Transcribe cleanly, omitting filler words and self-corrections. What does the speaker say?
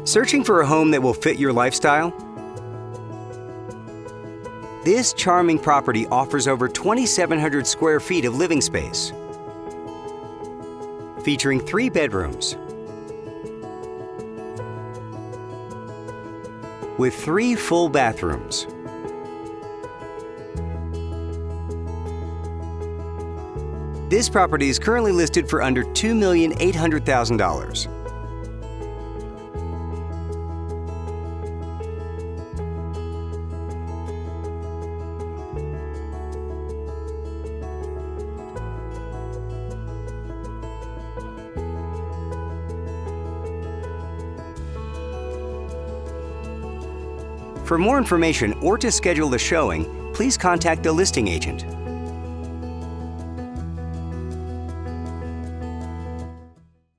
Searching for a home that will fit your lifestyle? This charming property offers over 2,700 square feet of living space, featuring 3 bedrooms with 3 full bathrooms. This property is currently listed for under $2,800,000. For more information or to schedule a showing, please contact the listing agent.